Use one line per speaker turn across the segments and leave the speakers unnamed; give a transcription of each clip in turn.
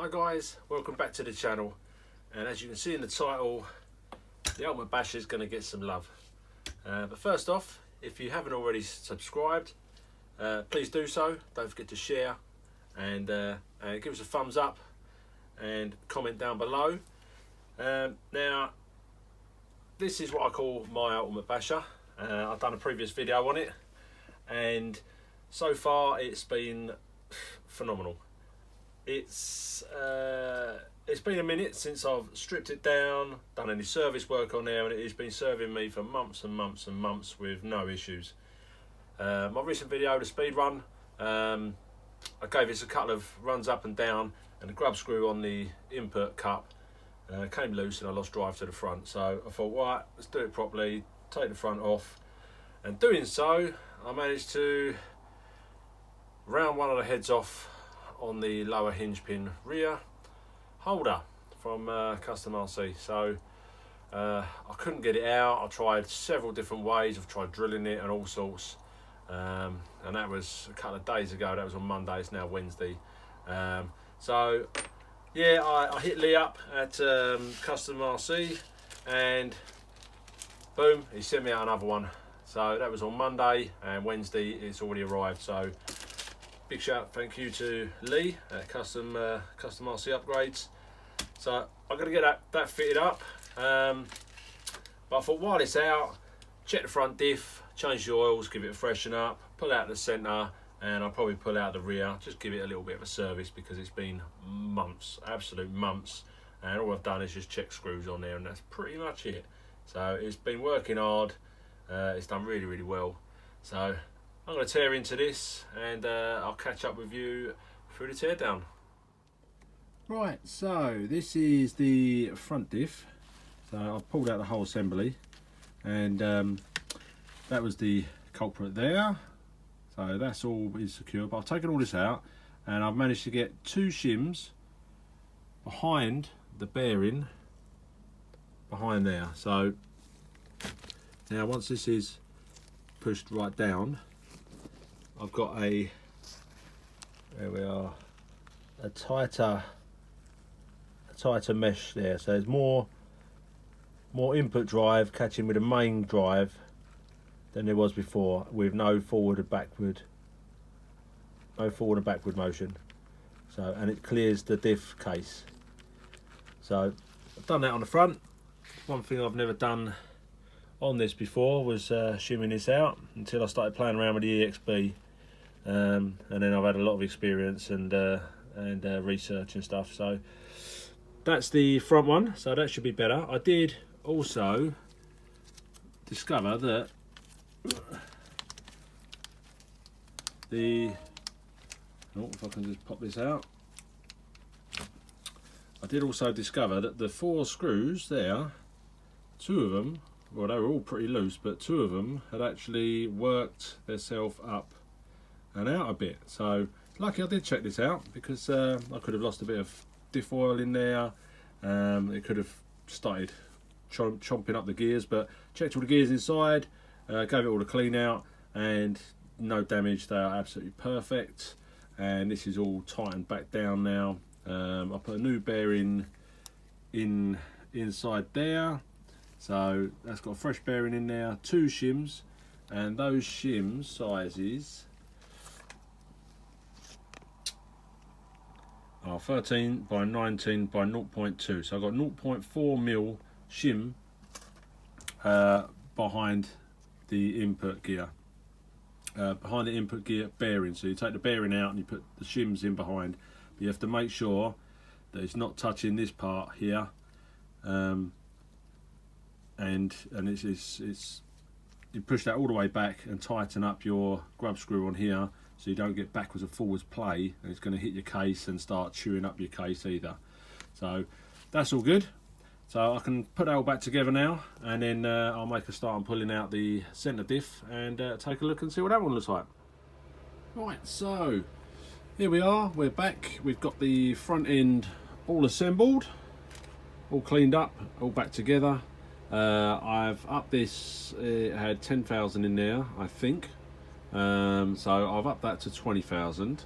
Hi guys, welcome back to the channel, and as you can see in the title, the Ultimate Basher is going to get some love. But first off, if you haven't already subscribed, please do so. Don't forget to share and give us a thumbs up and comment down below. Now, this is what I call my Ultimate Basher. I've done a previous video on it, and so far it's been phenomenal. It's been a minute since I've stripped it down, done any service work on there, and it has been serving me for months and months and months with no issues. My recent video, the speed run, I gave this a couple of runs up and down, and the grub screw on the input cup came loose and I lost drive to the front. So I thought, right, let's do it properly, take the front off, and doing so I managed to round one of the heads off on the lower hinge pin rear holder from Custom RC. So I couldn't get it out. I tried several different ways. I've tried drilling it and all sorts, and that was a couple of days ago. That was on Monday. It's now Wednesday. So yeah, I hit Lee up at Custom RC, and boom, he sent me out another one. So that was on Monday, and Wednesday it's already arrived. So big shout, thank you to Lee at Custom RC Upgrades. So I'm going to get that fitted up, but I thought while it's out, check the front diff, change the oils, give it a freshen up, pull out the centre, and I'll probably pull out the rear, just give it a little bit of a service, because it's been months, absolute months, and all I've done is just check screws on there, and that's pretty much it. So it's been working hard, it's done really, really well. So I'm going to tear into this, and I'll catch up with you through the teardown. Right, so this is the front diff. So I've pulled out the whole assembly, and that was the culprit there. So that's all is secure, but I've taken all this out, and I've managed to get two shims behind the bearing behind there. So now once this is pushed right down, I've got there we are, a tighter mesh there. So there's more input drive catching with the main drive than there was before, with no forward and backward motion. So, and it clears the diff case. So I've done that on the front. One thing I've never done on this before was shimming this out until I started playing around with the EXB. And then I've had a lot of experience and research and stuff. So that's the front one, so that should be better. I did also discover that if I can just pop this out, I did also discover that the four screws there, two of them, well, they were all pretty loose, but two of them had actually worked themselves up and out a bit. So lucky I did check this out, because I could have lost a bit of diff oil in there. It could have started chomping up the gears, but checked all the gears inside, gave it all a clean out, and no damage. They are absolutely perfect, and this is all tightened back down now. I put a new bearing inside there, so that's got a fresh bearing in there, two shims, and those shim sizes are 13 by 19 by 0.2. So I've got 0.4mm shim behind the input gear, bearing. So you take the bearing out and you put the shims in behind, but you have to make sure that it's not touching this part here, and it's you push that all the way back and tighten up your grub screw on here, so you don't get backwards and forwards play, and it's going to hit your case and start chewing up your case either. So that's all good. So I can put that all back together now, and then I'll make a start on pulling out the centre diff and take a look and see what that one looks like. Right, so here we are, we're back. We've got the front end all assembled, all cleaned up, all back together. I've upped this, it had 10,000 in there, I think. So I've upped that to 20,000.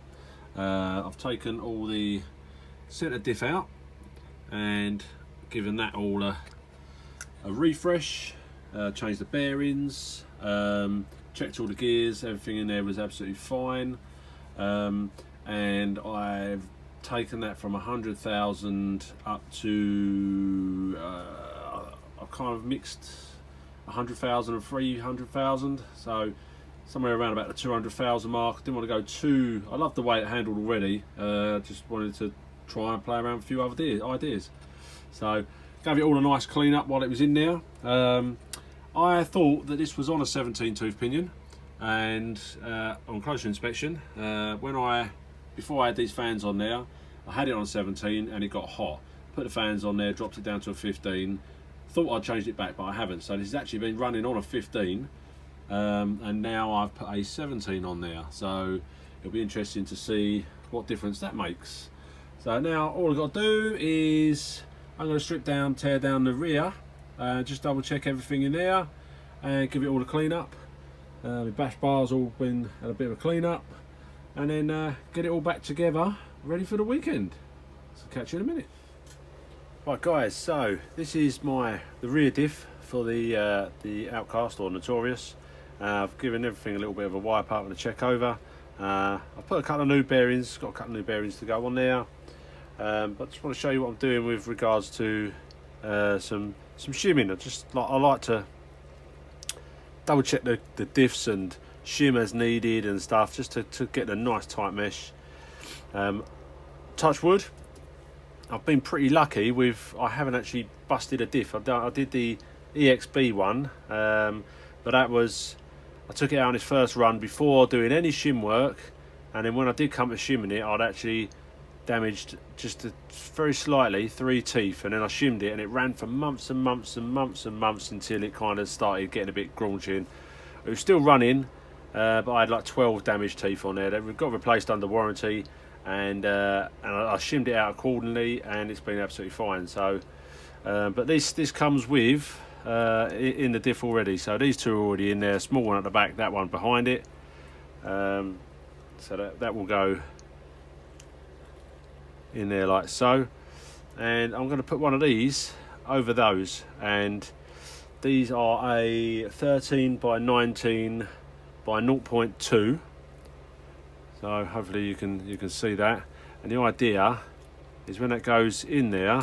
I've taken all the sent a diff out and given that all a refresh, changed the bearings, checked all the gears, everything in there was absolutely fine, and I've taken that from 100,000 up to I kind of mixed 100,000 and 300,000, so somewhere around about the 200,000 mark. Didn't want to go too, I love the way it handled already, just wanted to try and play around with a few other ideas. So gave it all a nice clean up while it was in there. I thought that this was on a 17 tooth pinion, and on closer inspection, before I had these fans on there, I had it on 17 and it got hot. Put the fans on there, dropped it down to a 15. Thought I'd changed it back, but I haven't. So this has actually been running on a 15, and now I've put a 17 on there. So it'll be interesting to see what difference that makes. So now all I've got to do is I'm going to strip down, tear down the rear, just double check everything in there and give it all a clean up. The bash bar's all been had a bit of a clean up, and then get it all back together, ready for the weekend. So catch you in a minute. Right guys, so this is the rear diff for the Outcast or Notorious. I've given everything a little bit of a wipe up and a check over. I've put a couple of new bearings, got a couple of new bearings to go on there. But just want to show you what I'm doing with regards to some shimming. I like to double check the diffs and shim as needed and stuff, just to get a nice tight mesh. Touch wood, I've been pretty lucky I haven't actually busted a diff. I did the EXB one, but I took it out on its first run before doing any shim work, and then when I did come to shimming it, I'd actually damaged just very slightly 3 teeth, and then I shimmed it and it ran for months and months and months and months until it kind of started getting a bit graunchy. It was still running, but I had like 12 damaged teeth on there. They got replaced under warranty, and I shimmed it out accordingly, and it's been absolutely fine. So but this comes with in the diff already, so these two are already in there. Small one at the back, that one behind it, so that will go in there like so, and I'm going to put one of these over those, and these are a 13 by 19 by 0.2, so hopefully you can see that. And the idea is when that goes in there,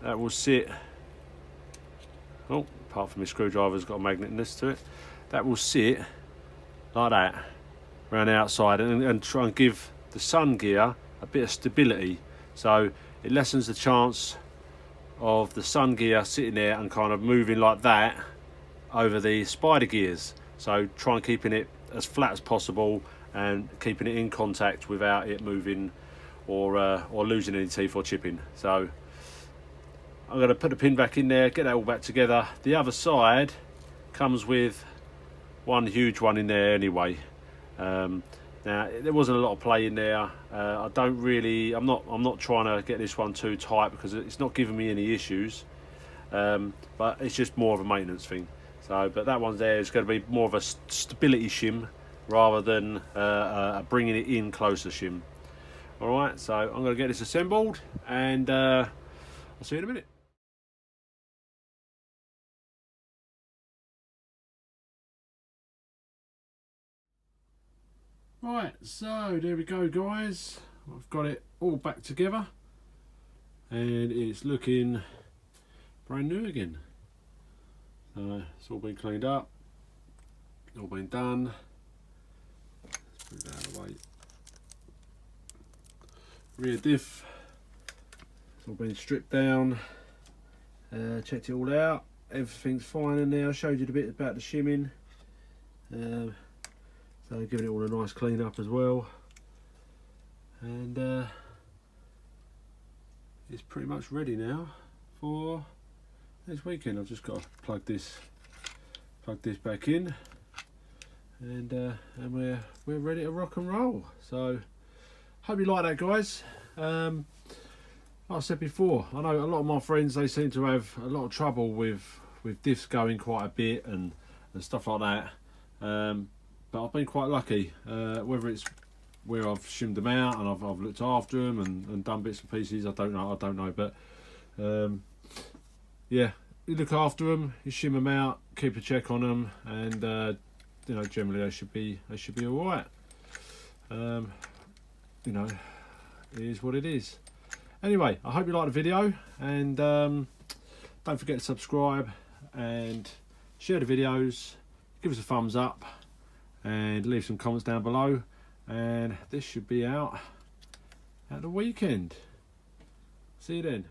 that will sit, oh, apart from my screwdriver's got a magnet next to it, that will sit like that around the outside, and try and give the sun gear a bit of stability, so it lessens the chance of the sun gear sitting there and kind of moving like that over the spider gears. So try and keeping it as flat as possible and keeping it in contact without it moving or losing any teeth or chipping. So I'm going to put the pin back in there, get that all back together. The other side comes with one huge one in there anyway. Now there wasn't a lot of play in there. I'm not trying to get this one too tight because it's not giving me any issues, but it's just more of a maintenance thing. So, but that one's there is going to be more of a stability shim rather than bringing it in closer shim. All right, so I'm going to get this assembled, and I'll see you in a minute. Right, so there we go guys, I've got it all back together and it's looking brand new again. It's all been cleaned up, all been done. Let's put it out of the way. Rear diff, it's all been stripped down, checked it all out, everything's fine in there. I showed you a bit about the shimming. So giving it all a nice clean up as well, and it's pretty much ready now for this weekend. I've just got to plug this back in, and we're ready to rock and roll. So hope you like that, guys. Like I said before, I know a lot of my friends, they seem to have a lot of trouble with diffs going quite a bit and stuff like that. But I've been quite lucky, whether it's where I've shimmed them out and I've looked after them and done bits and pieces. I don't know, but yeah, you look after them, you shim them out, keep a check on them, and you know, generally they should be all right. You know, it is what it is. Anyway, I hope you like the video, and don't forget to subscribe and share the videos, give us a thumbs up, and leave some comments down below. And this should be out at the weekend. See you then.